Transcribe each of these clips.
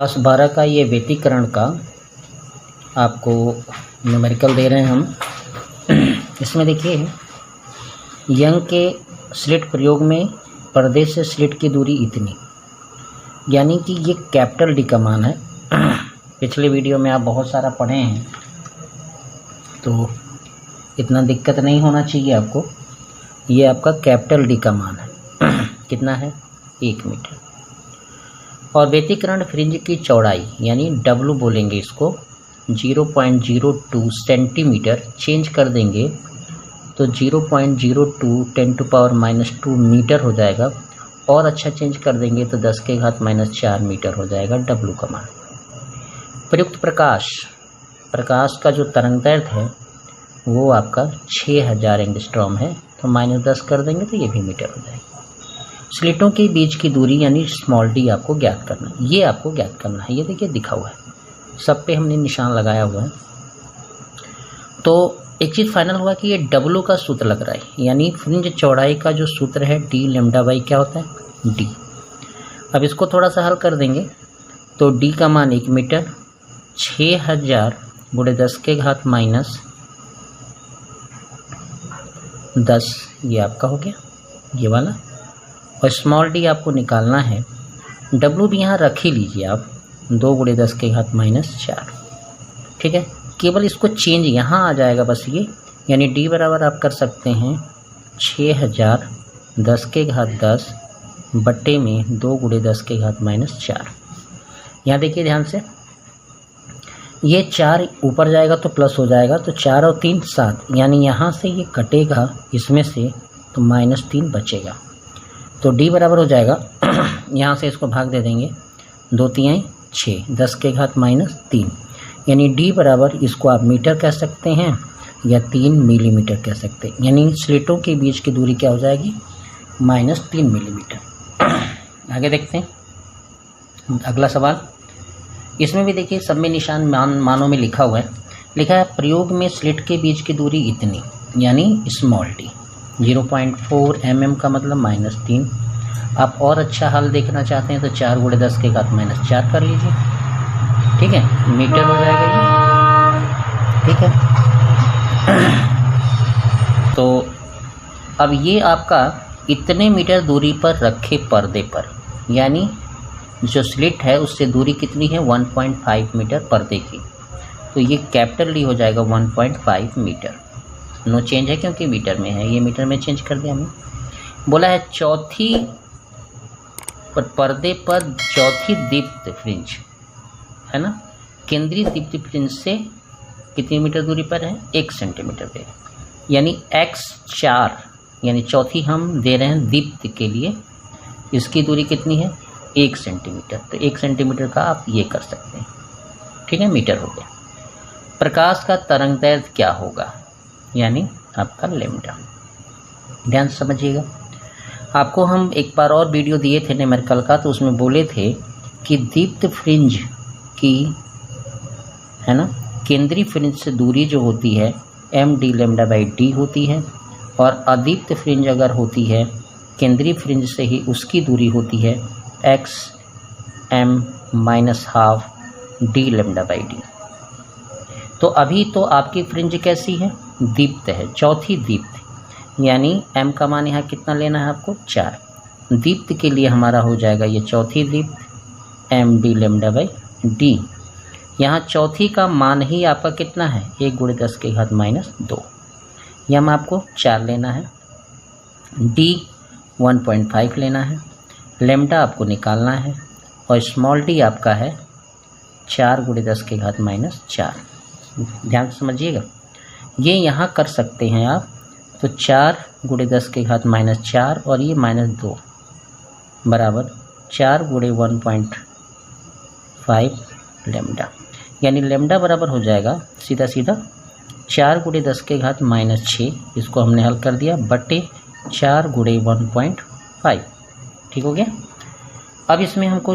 Class 12 का ये व्यतिकरण का आपको न्यूमेरिकल दे रहे हैं हम। इसमें देखिए यंग के स्लिट प्रयोग में पर्दे से स्लिट की दूरी इतनी, यानी कि ये कैपिटल डी का मान है। पिछले वीडियो में आप बहुत सारा पढ़े हैं तो इतना दिक्कत नहीं होना चाहिए आपको। ये आपका कैपिटल डी का मान है। कितना है? 1 मीटर। और व्यतिकरण फ्रिंज की चौड़ाई यानी W बोलेंगे इसको 0.02 सेंटीमीटर चेंज कर देंगे तो 0.02 10⁻⁻2 मीटर हो जाएगा। और अच्छा चेंज कर देंगे तो 10⁻⁻4 मीटर हो जाएगा W का मान। प्रयुक्त प्रकाश का जो तरंगदैर्घ्य है वो आपका 6000 एंगस्ट्रॉम है, तो -10 कर देंगे तो ये भी मीटर हो जाएगा। स्लिटों के बीच की दूरी यानी स्मॉल डी आपको ज्ञात करना है। ये आपको ज्ञात करना है। ये देखिए दिखा हुआ है, सब पे हमने निशान लगाया हुआ है। तो एक चीज़ फाइनल हुआ कि ये W का सूत्र लग रहा है, यानी फ्रिंज चौड़ाई का जो सूत्र है D लैम्डा बाई क्या होता है D। अब इसको थोड़ा सा हल कर देंगे तो D का मान 1 मीटर 6000 × 10 ये आपका हो गया ये वाला। और स्मॉल डी आपको निकालना है। W भी यहाँ रख ही लीजिए आप 2 × 10⁻⁻4। ठीक है, केवल इसको चेंज यहाँ आ जाएगा बस ये, यानी D बराबर आप कर सकते हैं 6000 10⁻10 बट्टे में 2 × 10⁻⁻4। यहाँ देखिए ध्यान से, ये 4 ऊपर जाएगा तो प्लस हो जाएगा, तो 4 और 3 7, यानी यहाँ से ये कटेगा इसमें से तो -3 बचेगा। तो D बराबर हो जाएगा यहाँ से इसको भाग दे देंगे 2 3 6 10⁻⁻3, यानी D बराबर इसको आप मीटर कह सकते हैं या 3 मिलीमीटर कह सकते हैं। यानी स्लिटों के बीच की दूरी क्या हो जाएगी? -3 मिलीमीटर। आगे देखते हैं अगला सवाल। इसमें भी देखिए सब में निशान मानों में लिखा हुआ है। लिखा है प्रयोग में स्लिट के बीच की दूरी इतनी, यानी स्मॉल डी 0.4 mm का मतलब -3। आप और अच्छा हल देखना चाहते हैं तो 4 × 10⁻⁻4 कर लीजिए। ठीक है, मीटर हो जाएगा ये। ठीक है, तो अब ये आपका इतने मीटर दूरी पर रखे पर्दे पर, यानी जो स्लिट है उससे दूरी कितनी है? 1.5 मीटर पर्दे की। तो ये कैपिटल डी हो जाएगा 1.5 मीटर। नो चेंज है क्योंकि मीटर में है, ये मीटर में चेंज कर दिया हमने। बोला है चौथी पर्दे पर चौथी दीप्त फ्रिंज है ना, केंद्रीय दीप्त फ्रिंज से कितनी मीटर दूरी पर है? 1 सेंटीमीटर पे, यानी x4, यानी चौथी हम दे रहे हैं दीप्त के लिए। इसकी दूरी कितनी है? 1 सेंटीमीटर। तो 1 सेंटीमीटर का आप ये कर सकते हैं। ठीक है, मीटर हो गया। प्रकाश का तरंगदैर्घ्य क्या होगा? यानी आपका लैम्डा। ध्यान से समझिएगा। आपको हम एक बार और वीडियो दिए थे न्यूमेरिकल का, तो उसमें बोले थे कि दीप्त फ्रिंज की है ना केंद्रीय फ्रिंज से दूरी जो होती है md लैम्डा बाई डी होती है, और अदीप्त फ्रिंज अगर होती है केंद्रीय फ्रिंज से ही उसकी दूरी होती है xm-½ d lambda by D. तो अभी तो आपकी फ्रिंज कैसी है? दीप्त है, चौथी दीप्त, यानी m का मान यहाँ कितना लेना है आपको? 4। दीप्त के लिए हमारा हो जाएगा ये चौथी दीप्त md लैम्डा बाई डी। यहाँ चौथी का मान ही आपका कितना है? 1 × 10⁻⁻2। यम आपको 4 लेना है, d 1.5 लेना है, लैम्डा आपको निकालना है, और स्मॉल डी आपका है 4 × 10⁻⁻4। ध्यान से समझिएगा, ये यहाँ कर सकते हैं आप। तो 4 × 10⁻⁻4 और ये -2 बराबर 4 × 1.5 लैम्डा, यानी लैम्डा बराबर हो जाएगा सीधा 4 × 10⁻⁻6, इसको हमने हल कर दिया, बटे 4 × 1.5। ठीक हो गया। अब इसमें हमको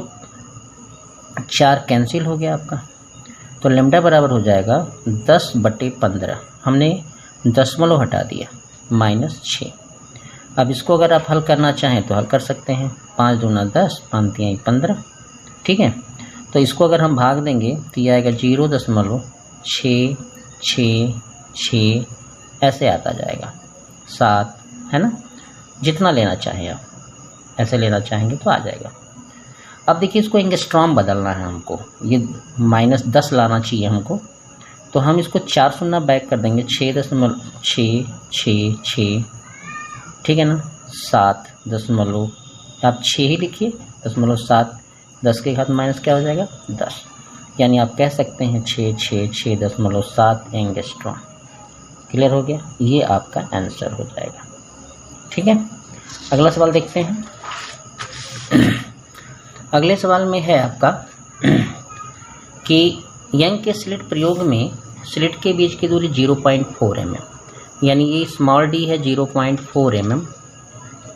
4 कैंसिल हो गया आपका, तो लैम्डा बराबर हो जाएगा 10/15। हमने दशमलव हटा दिया, -6। अब इसको अगर आप हल करना चाहें तो हल कर सकते हैं। 5 दूना 10, 5 तिहाई 15। ठीक है, तो इसको अगर हम भाग देंगे तो ये आएगा 0.666 ऐसे आता जाएगा 7, है ना। जितना लेना चाहें आप, ऐसे लेना चाहेंगे तो आ जाएगा। अब देखिए इसको एंगस्ट्रॉम बदलना है हमको, ये -10 लाना चाहिए हमको, तो हम इसको 4 शून्य बैक कर देंगे, 6.666, ठीक है ना। 7 दशमलव, आप 6 ही लिखिए, 0.7, 10 के घात माइनस क्या हो जाएगा 10, यानी आप कह सकते हैं 666.7 एंगस्ट्रॉम। क्लियर हो गया, ये आपका आंसर हो जाएगा। ठीक है, अगला सवाल देखते हैं। अगले सवाल में है आपका कि यंग के स्लिट प्रयोग में स्लिट के बीच की दूरी 0.4 mm, यानी ये स्मॉल डी है 0.4 mm,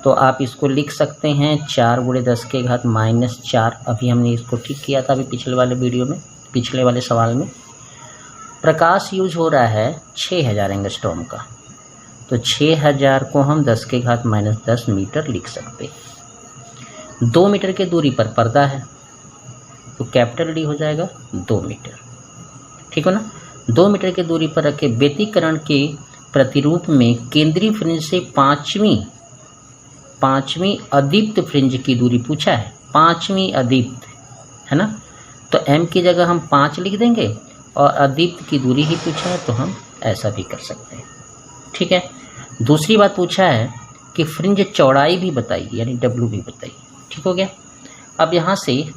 तो आप इसको लिख सकते हैं 4 × 10 के घात -4। अभी हमने इसको ठीक किया था, अभी पिछले वाले वीडियो में, पिछले वाले सवाल में। प्रकाश यूज हो रहा है 6000 एंगस्ट्रॉम का, तो 6000 को हम 10 के घात -10 मीटर लिख सकते हैं। 2 मीटर की दूरी पर पर्दा है, तो कैपिटल डी हो जाएगा 2 मीटर, ठीक है ना। 2 मीटर की दूरी पर रखे व्यतिकरण के प्रतिरूप में केंद्रीय फ्रिंज से पांचवी अदीप्त फ्रिंज की दूरी पूछा है, 5वीं अदीप्त, है ना। तो m की जगह हम 5 लिख देंगे, और अदीप्त की दूरी ही पूछा है तो हम ऐसा भी कर सकते हैं। ठीक है, दूसरी बात पूछा है कि फ्रिंज चौड़ाई भी बताइए, यानी W भी बताइए। ठीक हो गया। अब यहाँ से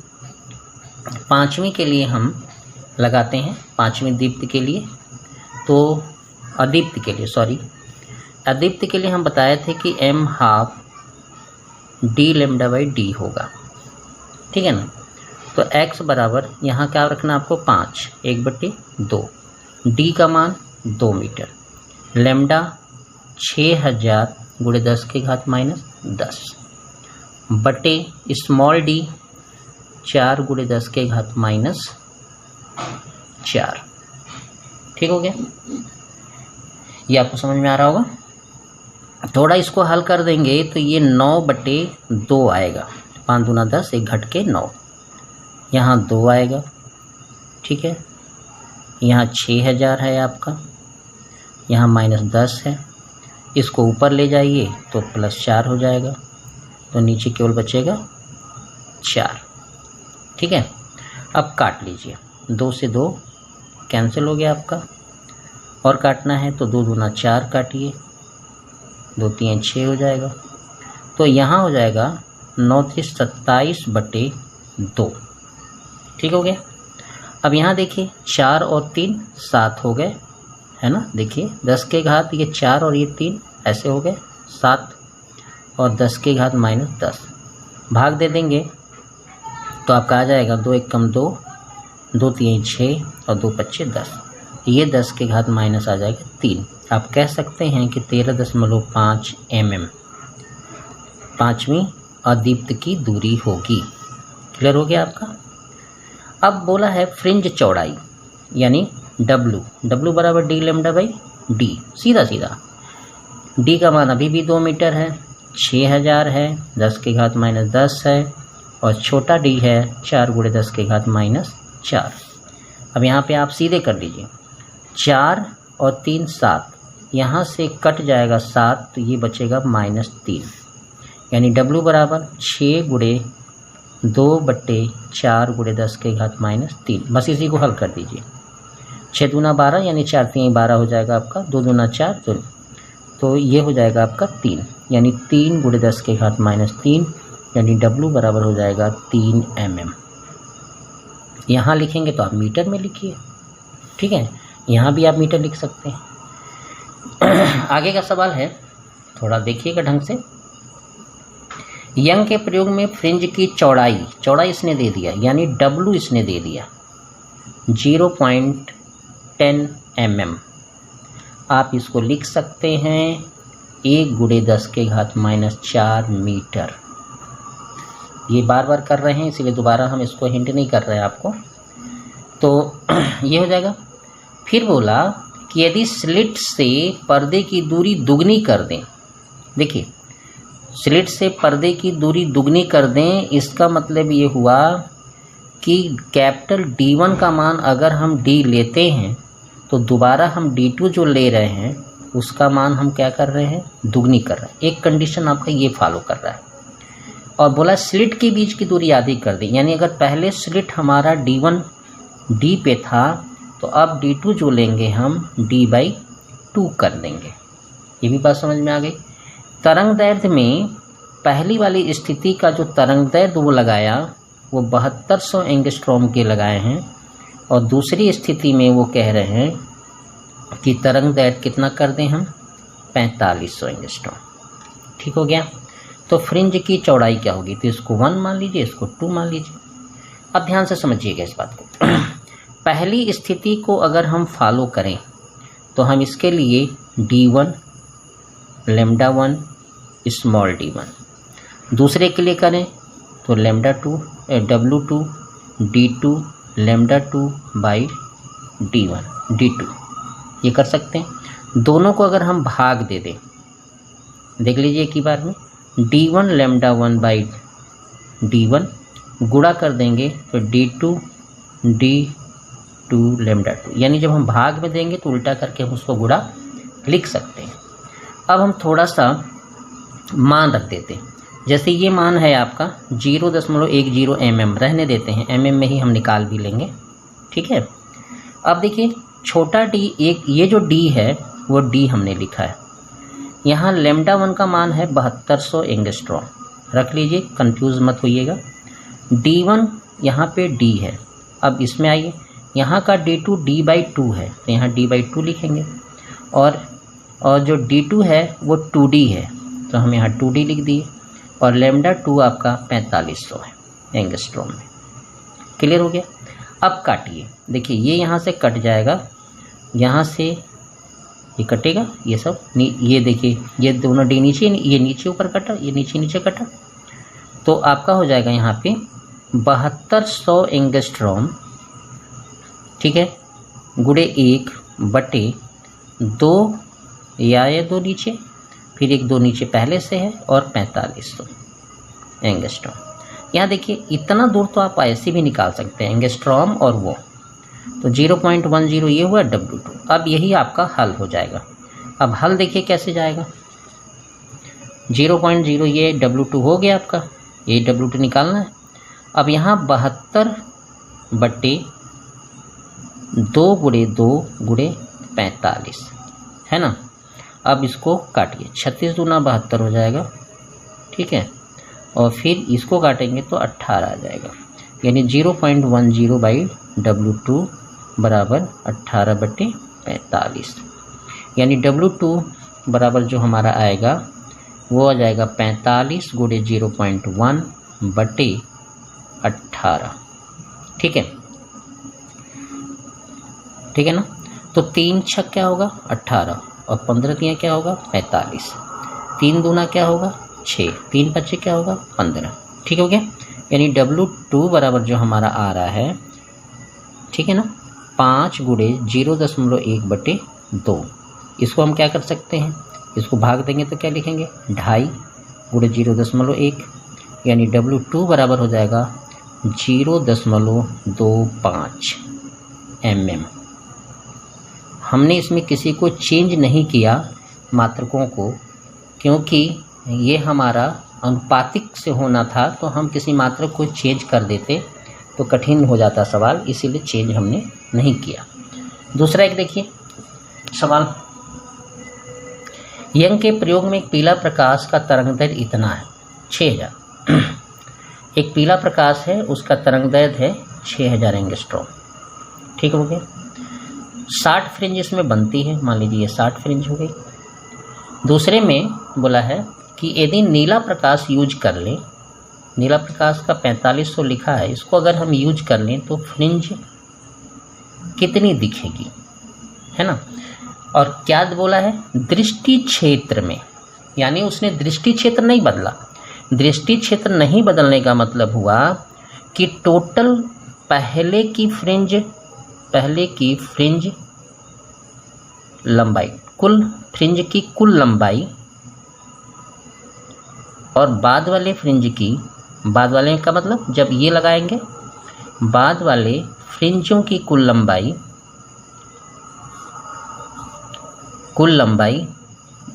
5वीं के लिए हम लगाते हैं, 5वीं दीप्त के लिए, तो अदीप्त के लिए, अदीप्त के लिए हम बताए थे कि m½ d⁻d होगा, ठीक है ना। तो x बराबर यहाँ क्या रखना आपको 5, 1/2, d का मान 2 मीटर, लैम्डा 6000 × 10 के घात -10 बटे स्मॉल d 4 × 10 के घात -4। ठीक हो गया, ये आपको समझ में आ रहा होगा। थोड़ा इसको हल कर देंगे तो ये 9/2 आएगा, 5 दूना 10, 1 घट के 9, यहाँ 2 आएगा, ठीक है। यहाँ 6000 है आपका, यहाँ -10 है, इसको ऊपर ले जाइए तो +4 हो जाएगा, तो नीचे केवल बचेगा 4। ठीक है, अब काट लीजिए, 2 से 2 कैंसिल हो गया आपका, और काटना है तो 2 दूना 4 काटिए, 2 3 6 हो जाएगा, तो यहाँ हो जाएगा 9 3 27/2। ठीक हो गया। अब यहाँ देखिए 4 और 3 7 हो गए, है ना। देखिए 10 के घात ये 4 और ये 3 ऐसे हो गए 7, और 10 के घात -10 भाग दे देंगे तो आपका आ जाएगा 2 1 कम 2, 2 3 6 और 2 5 10, ये 10 के घात माइनस आ जाएगा 3। आप कह सकते हैं कि 13.5 mm 5वीं अदीप्त की दूरी होगी। क्लियर हो गया आपका। अब बोला है फ्रिंज चौड़ाई, यानी W बराबर d⁻d, सीधा d का मान अभी भी 2 मीटर है, 6000 है, 10 के घात -10 है, और छोटा d है 4 × 10 के घात -4। अब यहाँ पे आप सीधे कर लीजिए, 4 और 3 7, यहाँ से कट जाएगा 7, तो ये बचेगा -3, यानी W बराबर 6 × 2/4 × 10 के घात -3। बस इसी को हल कर दीजिए, 6 दूना 12, यानी 4 3 12 हो जाएगा आपका, 2 दूना 4, तो ये हो जाएगा आपका 3, यानी 3 × 10 के घात -3, यानी W बराबर हो जाएगा 3 mm। यहाँ लिखेंगे तो आप मीटर में लिखिए, ठीक है, यहाँ भी आप मीटर लिख सकते हैं। आगे का सवाल है, थोड़ा देखिएगा ढंग से। यंग के प्रयोग में फ्रिंज की चौड़ाई इसने दे दिया, यानी W इसने दे दिया 0.10 mm। आप इसको लिख सकते हैं 1 × 10 के घात -4 मीटर। ये बार बार कर रहे हैं, इसीलिए दोबारा हम इसको हिंट नहीं कर रहे हैं आपको, तो ये हो जाएगा। फिर बोला कि यदि स्लिट से पर्दे की दूरी दुगनी कर दें, देखिए स्लिट से पर्दे की दूरी दुगनी कर दें, इसका मतलब ये हुआ कि कैपिटल D1 का मान अगर हम D लेते हैं तो दोबारा हम D2 जो ले रहे हैं उसका मान हम क्या कर रहे हैं, दुगनी कर रहे हैं। एक कंडीशन आपका ये फॉलो कर रहा है। और बोला स्लिट के बीच की दूरी आधी कर दी, यानी अगर पहले स्लिट हमारा D1 D पे था तो अब D2 जो लेंगे हम D/2 कर देंगे। ये भी बात समझ में आ गई। तरंग दैर्ध्य में पहली वाली स्थिति का जो तरंग दैर्ध्य वो लगाया वो 7200 एंगस्ट्रॉम के लगाए हैं, और दूसरी स्थिति में वो कह रहे हैं कि तरंग दैर्ध्य कितना कर दें हम, 4500 एंगस्ट्रॉम। ठीक हो गया। तो फ्रिंज की चौड़ाई क्या होगी, तो इसको 1 मान लीजिए, इसको 2 मान लीजिए। अब ध्यान से समझिएगा इस बात को। पहली स्थिति को अगर हम फॉलो करें तो हम इसके लिए D1 λ1 स्मॉल d1, दूसरे के लिए करें तो λ2 W2 D2 λ2/D1 D2 ये कर सकते हैं। दोनों को अगर हम भाग दे दें, देख लीजिए एक ही बार में, D1 λ1/D1 गुणा कर देंगे तो D2 λ2, यानी जब हम भाग में देंगे तो उल्टा करके हम उसको गुणा लिख सकते हैं। अब हम थोड़ा सा मान रख देते हैं, जैसे ये मान है आपका 0.10 mm, रहने देते हैं, mm में ही हम निकाल भी लेंगे। ठीक है। अब देखिए छोटा d, एक ये जो d है वो d हमने लिखा है। यहाँ λ1 का मान है 7200 एंगस्ट्रॉम, रख लीजिए, कंफ्यूज मत होइएगा। D1 यहाँ पे d है। अब इसमें आइए, यहाँ का D2 D/2 है तो यहाँ D/2 लिखेंगे, और जो D2 है वो 2D है तो हम यहाँ 2D लिख दिए, और λ2 आपका 4500 है एंगस्ट्रॉम में। क्लियर हो गया। अब काटिए, देखिए ये यहाँ से कट जाएगा, यहाँ से ये कटेगा, ये सब ये देखिए ये दोनों D नीचे, ये नीचे ऊपर कटा, ये नीचे नीचे कटा, तो आपका हो जाएगा यहाँ पे 7200 एंगस्ट्रॉम। ठीक है, गुणे 1/2, या ये 2 नीचे, फिर 1 2 नीचे पहले से है, और 4500 एंगस्ट्रॉम। यहाँ देखिए इतना दूर तो आप ऐसे भी निकाल सकते हैं, एंगस्ट्रॉम और वो, तो 0.10 ये हुआ W2। अब यही आपका हल हो जाएगा। अब हल देखिए कैसे जाएगा, 0.0 ये W2 हो गया आपका, ये W2 निकालना है। अब यहाँ 72/2 गुणे 2 गुणे 45 है ना। अब इसको काटिए, 36 दूना 72 हो जाएगा। ठीक है, और फिर इसको काटेंगे तो 18 आ जाएगा, यानी 0.10/W2 बराबर 18/45, यानी W2 बराबर जो हमारा आएगा वो आ जाएगा 45 गुणे 0.1/18। ठीक है, ठीक है ना। तो 3 छक क्या होगा 18, और 15 तियाँ क्या होगा 45, 3 दूना क्या होगा 6, 3 बच्चे क्या होगा 15। ठीक हो गया, यानी W2 बराबर जो हमारा आ रहा है, ठीक है ना, 5 गुणे 0.1/2। इसको हम क्या कर सकते हैं, इसको भाग देंगे तो क्या लिखेंगे 2.5 गुणे 0.1, यानी W2 बराबर हो जाएगा 0.25 mm। हमने इसमें किसी को चेंज नहीं किया मात्रकों को, क्योंकि ये हमारा अनुपातिक से होना था, तो हम किसी मात्रक को चेंज कर देते तो कठिन हो जाता सवाल, इसीलिए चेंज हमने नहीं किया। दूसरा एक देखिए सवाल, यंग के प्रयोग में एक पीला प्रकाश का तरंगदैर्घ्य इतना है 6000। एक पीला प्रकाश है, उसका तरंगदैर्घ्य है 6000 एंगस्ट्रॉम। ठीक हो गया। 60 फ्रिंज इसमें बनती है, मान लीजिए 60 फ्रिंज हो गई। दूसरे में बोला है कि यदि नीला प्रकाश यूज कर लें, नीला प्रकाश का 4500 लिखा है, इसको अगर हम यूज कर लें तो फ्रिंज कितनी दिखेगी, है ना। और क्या बोला है दृष्टि क्षेत्र में, यानी उसने दृष्टि क्षेत्र नहीं बदला। दृष्टि क्षेत्र नहीं बदलने का मतलब हुआ कि टोटल पहले की फ्रिंज लंबाई, कुल फ्रिंज की कुल लंबाई, और बाद वाले फ्रिंज की, बाद वाले का मतलब जब ये लगाएंगे बाद वाले फ्रिंजों की कुल लंबाई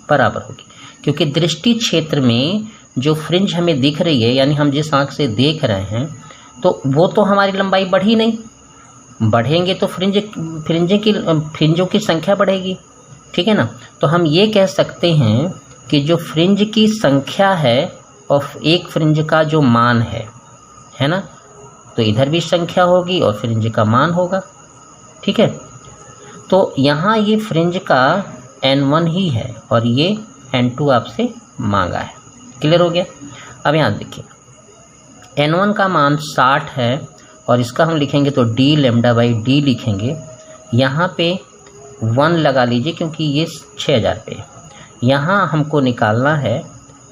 बराबर होगी, क्योंकि दृष्टि क्षेत्र में जो फ्रिंज हमें दिख रही है, यानी हम जिस आंख से देख रहे हैं, तो वो तो हमारी लंबाई बढ़ी नहीं, बढ़ेंगे तो फ्रिंजों की संख्या बढ़ेगी, ठीक है ना। तो हम ये कह सकते हैं कि जो फ्रिंज की संख्या है और एक फ्रिंज का जो मान है ना, तो इधर भी संख्या होगी और फ्रिंज का मान होगा, ठीक है। तो यहाँ ये फ्रिंज का N1 ही है और ये N2 आपसे मांगा है। क्लियर हो गया। अब यहाँ देखिए N1 का मान 60 है और इसका हम लिखेंगे तो d λ/d लिखेंगे। यहाँ पे 1 लगा लीजिए क्योंकि ये 6000 पे यहाँ हमको निकालना है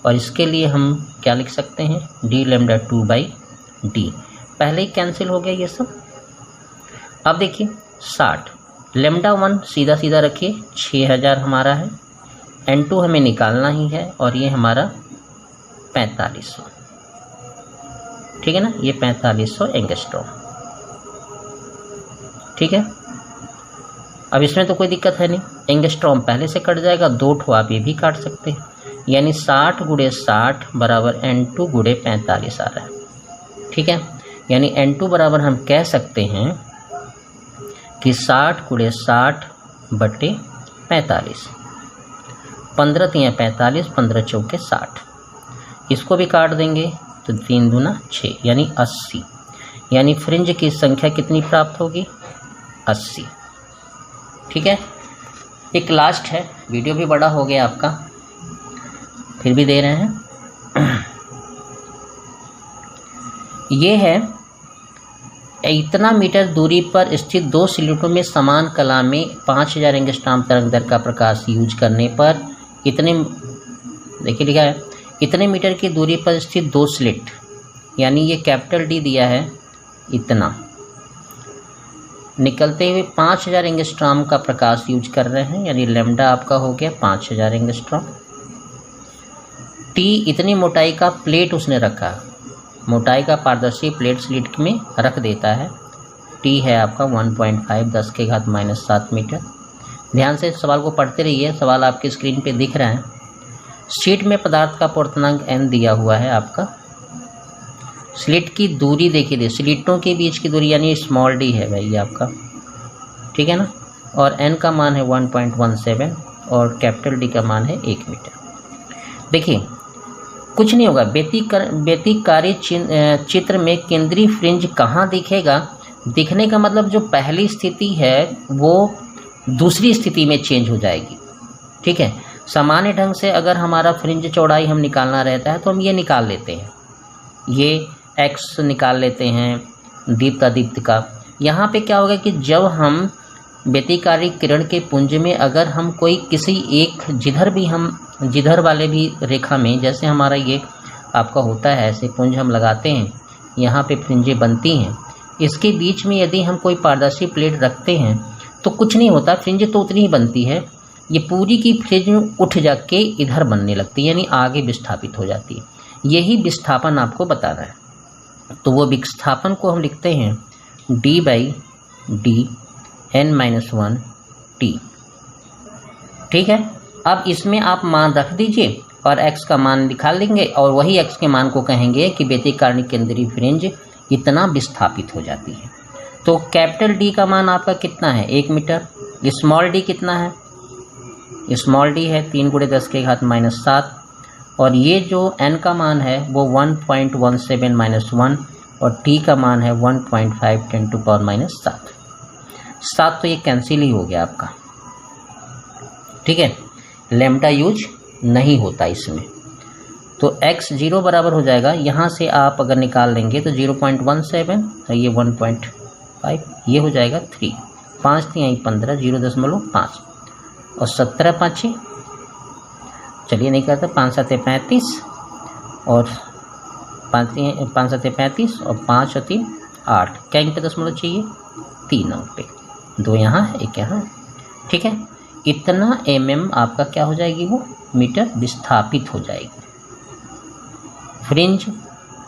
और इसके लिए हम क्या लिख सकते हैं, d λ/2/d। पहले ही कैंसिल हो गया ये सब। अब देखिए 60 λ1 सीधा सीधा रखिए 6000 हमारा है, N2 हमें निकालना ही है और ये हमारा 4500, ठीक है ना, ये 4500 एंगस्ट्रॉम, ठीक है। अब इसमें तो कोई दिक्कत है नहीं, एंगस्ट्रॉम पहले से कट जाएगा, 2 ठो आप ये भी काट सकते हैं, यानी 60 × 60 बराबर N2 × 45 आ रहा है, ठीक है। यानी N2 बराबर हम कह सकते हैं कि 60 × 60 बटे 45, 15 × 45, 15 चौके 60, इसको भी काट देंगे तो 3 दूना 6 यानी 80, यानी फ्रिंज की संख्या कितनी प्राप्त होगी, 80, ठीक है। एक लास्ट है, वीडियो भी बड़ा हो गया आपका, फिर भी दे रहे हैं। ये है इतना मीटर दूरी पर स्थित 2 स्लिटों में समान कला में 5000 एंगस्ट्रॉम तरंगदैर्घ्य का प्रकाश यूज करने पर इतने, देखिए लिखा है इतने मीटर की दूरी पर स्थित 2 स्लिट, यानी ये कैपिटल D दिया है, इतना निकलते हुए 5000 एंगस्ट्रॉम का प्रकाश यूज कर रहे हैं, यानी लैम्डा आपका हो गया 5000 एंगस्ट्रॉम। T इतनी मोटाई का प्लेट उसने रखा, मोटाई का पारदर्शी प्लेट स्लिट में रख देता है, T है आपका 1.5 10⁻⁻7 मीटर। ध्यान से सवाल को पढ़ते रहिए, सवाल आपकी स्क्रीन पे दिख रहा है। शीट में पदार्थ का पूर्णांक n दिया हुआ है आपका। स्लिट की दूरी देखिए, स्लिटों के बीच की दूरी यानी स्मॉल d है भाई आपका, ठीक है ना, और n का मान है 1.17 और कैपिटल D का मान है 1 मीटर। देखिए कुछ नहीं होगा, व्यतिकारी चित्र में केंद्रीय फ्रिंज कहाँ दिखेगा, दिखने का मतलब जो पहली स्थिति है वो दूसरी स्थिति में चेंज हो जाएगी, ठीक है। सामान्य ढंग से अगर हमारा फ्रिंज चौड़ाई हम निकालना रहता है तो हम ये निकाल लेते हैं, ये x निकाल लेते हैं दीप्त का। यहाँ पे क्या होगा कि जब हम व्यतिकारी किरण के पुंज में अगर हम कोई किसी एक जिधर वाले भी रेखा में, जैसे हमारा ये आपका होता है, ऐसे पुंज हम लगाते हैं, यहाँ पे फ्रिंजें बनती हैं, इसके बीच में यदि हम कोई पारदर्शी प्लेट रखते हैं तो कुछ नहीं होता, फ्रिंज तो उतनी ही बनती है, ये पूरी की फ्रिंज उठ जाके इधर बनने लगती है, यानी आगे विस्थापित हो जाती है। यही विस्थापन आपको बताना है, तो वो विस्थापन को हम लिखते हैं d/d n-1 t, ठीक है। अब इसमें आप मान रख दीजिए और x का मान निकाल लेंगे और वही x के मान को कहेंगे कि व्यतिकारी केंद्रीय फ्रिंज इतना विस्थापित हो जाती है। तो कैपिटल D का मान आपका कितना है, 1 मीटर। स्मॉल d कितना है, स्मॉल d है 3 × 10⁻⁻7 और ये जो n का मान है वो 1.17 - 1 और t का मान है 1.5 × 10⁻⁷। तो ये कैंसिल ही हो गया आपका, ठीक है, लैम्डा यूज नहीं होता इसमें। तो x 0 बराबर हो जाएगा, यहाँ से आप अगर निकाल लेंगे तो 0.17 तो ये 1.5, ये हो जाएगा 3, 5 × 15 0.5 और 17 5, चलिए नहीं करता, 5 7 35 और 5 7 35 और 5 और 3 8, क्या इंक पे दशमलव चाहिए, 3 अंक पे, 2 यहाँ 1 यहाँ, ठीक है। इतना mm आपका क्या हो जाएगी, वो मीटर विस्थापित हो जाएगी। फ्रिंज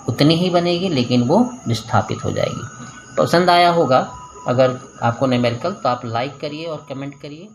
उतनी ही बनेगी लेकिन वो विस्थापित हो जाएगी। पसंद आया होगा अगर आपको न्यूमेरिकल, तो आप लाइक करिए और कमेंट करिए।